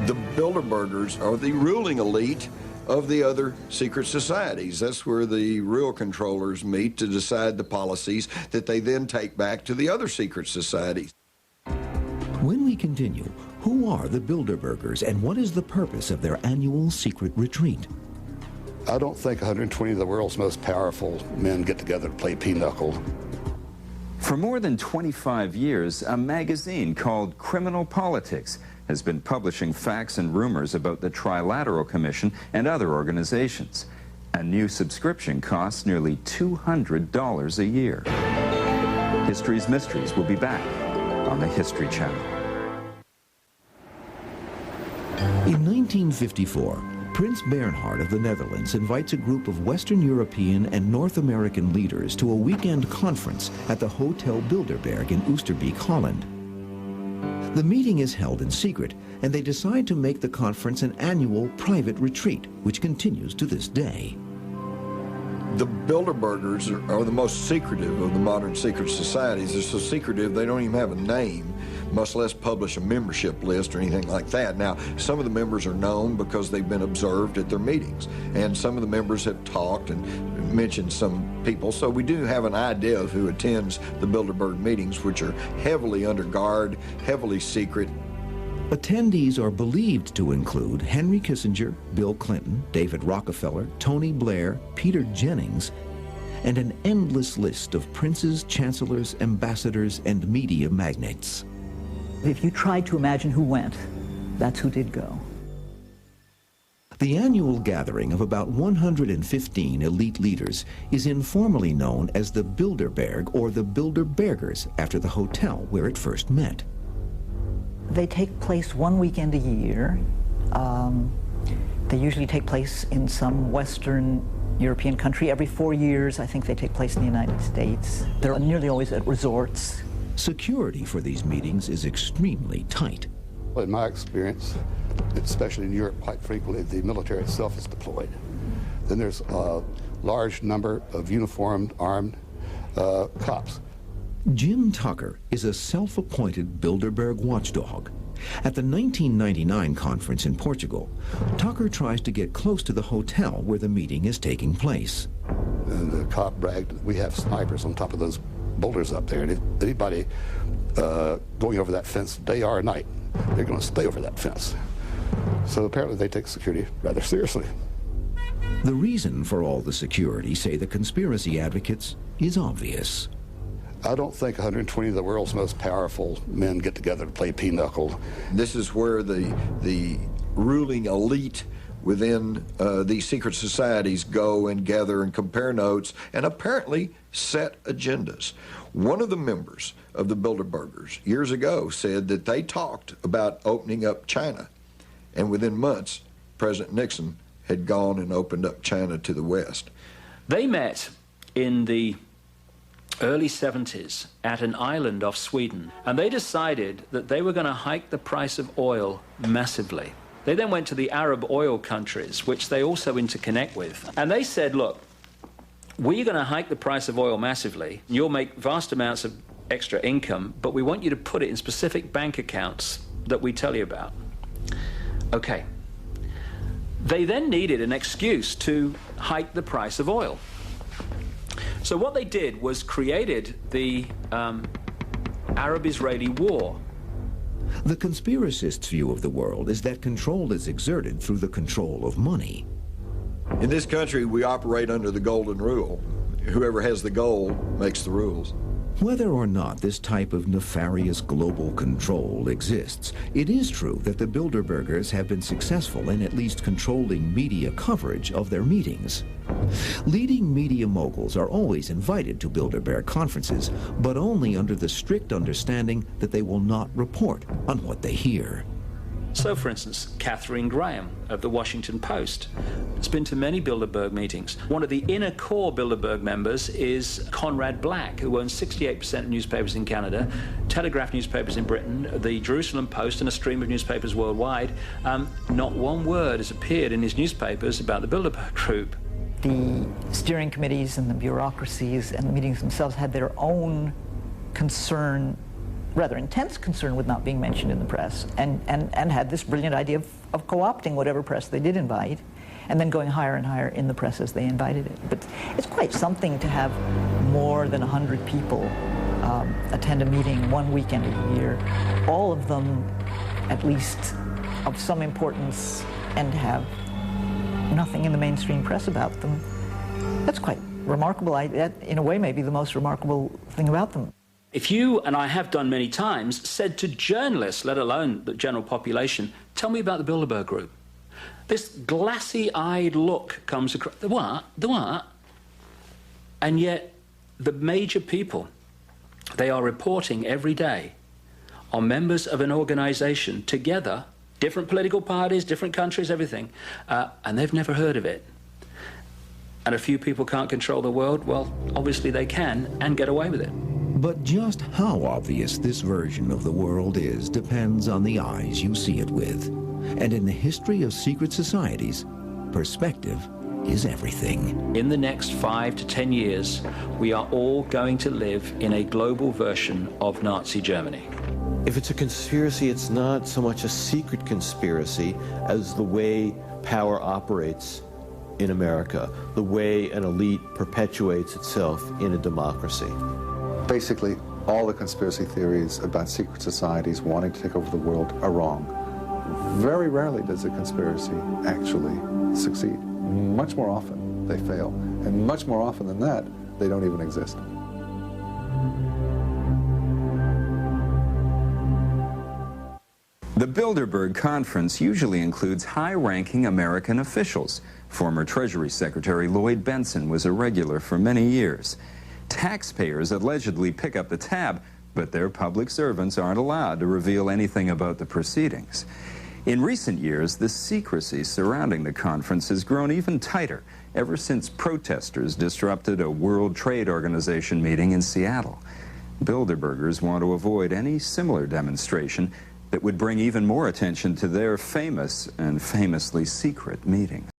The Bilderbergers are the ruling elite of the other secret societies. That's where the real controllers meet to decide the policies that they then take back to the other secret societies. When we continue, who are the Bilderbergers and what is the purpose of their annual secret retreat? I don't think 120 of the world's most powerful men get together to play pinochle. For more than 25 years, a magazine called Criminal Politics has been publishing facts and rumors about the Trilateral Commission and other organizations. A new subscription costs nearly $200 a year. History's Mysteries will be back on the History Channel. In 1954, Prince Bernhard of the Netherlands invites a group of Western European and North American leaders to a weekend conference at the Hotel Bilderberg in Oosterbeek, Holland. The meeting is held in secret, and they decide to make the conference an annual private retreat, which continues to this day. The Bilderbergers are the most secretive of the modern secret societies. They're so secretive they don't even have a name, much less publish a membership list or anything like that. Now, some of the members are known because they've been observed at their meetings, and some of the members have talked and mentioned some people, so we do have an idea of who attends the Bilderberg meetings, which are heavily under guard, heavily secret. Attendees are believed to include Henry Kissinger, Bill Clinton, David Rockefeller, Tony Blair, Peter Jennings, and an endless list of princes, chancellors, ambassadors, and media magnates. If you tried to imagine who went, that's who did go. The annual gathering of about 115 elite leaders is informally known as the Bilderberg or the Bilderbergers, after the hotel where it first met. They take place one weekend a year. They usually take place in some Western European country. Every 4 years, I think they take place in the United States. They're nearly always at resorts. Security for these meetings is extremely tight. In my experience, especially in Europe, quite frequently, the military itself is deployed. Then there's a large number of uniformed, armed cops. Jim Tucker is a self-appointed Bilderberg watchdog. At the 1999 conference in Portugal, Tucker tries to get close to the hotel where the meeting is taking place. And the cop bragged, we have snipers on top of those boulders up there, and if anybody going over that fence day or night, they're going to stay over that fence. So apparently they take security rather seriously. The reason for all the security, say the conspiracy advocates, is obvious. I don't think 120 of the world's most powerful men get together to play pinochle. This is where the ruling elite within these secret societies go and gather and compare notes and apparently set agendas. One of the members of the Bilderbergers years ago said that they talked about opening up China, and within months, President Nixon had gone and opened up China to the West. They met in the early 70s at an island off Sweden, and they decided that they were going to hike the price of oil massively. They then went to the Arab oil countries, which they also interconnect with, and they said, look, we're going to hike the price of oil massively. You'll make vast amounts of extra income, but we want you to put it in specific bank accounts that we tell you about. Okay. They then needed an excuse to hike the price of oil. So what they did was created the Arab-Israeli war. The conspiracists' view of the world is that control is exerted through the control of money. In this country, we operate under the golden rule. Whoever has the gold makes the rules. Whether or not this type of nefarious global control exists, it is true that the Bilderbergers have been successful in at least controlling media coverage of their meetings. Leading media moguls are always invited to Bilderberg conferences, but only under the strict understanding that they will not report on what they hear. So, for instance, Katharine Graham of the Washington Post has been to many Bilderberg meetings. One of the inner core Bilderberg members is Conrad Black, who owns 68% of newspapers in Canada, Telegraph newspapers in Britain, the Jerusalem Post, and a stream of newspapers worldwide. Not one word has appeared in his newspapers about the Bilderberg group. The steering committees and the bureaucracies and the meetings themselves had their own concern rather intense concern with not being mentioned in the press, and had this brilliant idea of co-opting whatever press they did invite, and then going higher and higher in the press as they invited it. But it's quite something to have more than 100 people attend a meeting one weekend a year, all of them at least of some importance, and have nothing in the mainstream press about them. That's quite remarkable. That, in a way, may be the most remarkable thing about them. If you, and I have done many times, said to journalists, let alone the general population, tell me about the Bilderberg Group, this glassy-eyed look comes across. The what? The what? And yet, the major people, they are reporting every day on members of an organization together, different political parties, different countries, everything, and they've never heard of it. And a few people can't control the world. Well, obviously they can, and get away with it. But just how obvious this version of the world is depends on the eyes you see it with. And in the history of secret societies, perspective is everything. In the next 5 to 10 years, we are all going to live in a global version of Nazi Germany. If it's a conspiracy, it's not so much a secret conspiracy as the way power operates in America, the way an elite perpetuates itself in a democracy. Basically, all the conspiracy theories about secret societies wanting to take over the world are wrong. Very rarely does a conspiracy actually succeed. Much more often they fail. And much more often than that, they don't even exist. The Bilderberg Conference usually includes high-ranking American officials. Former Treasury Secretary Lloyd Bentsen was a regular for many years. Taxpayers allegedly pick up the tab, but their public servants aren't allowed to reveal anything about the proceedings. In recent years, the secrecy surrounding the conference has grown even tighter ever since protesters disrupted a World Trade Organization meeting in Seattle. Bilderbergers want to avoid any similar demonstration that would bring even more attention to their famous and famously secret meetings.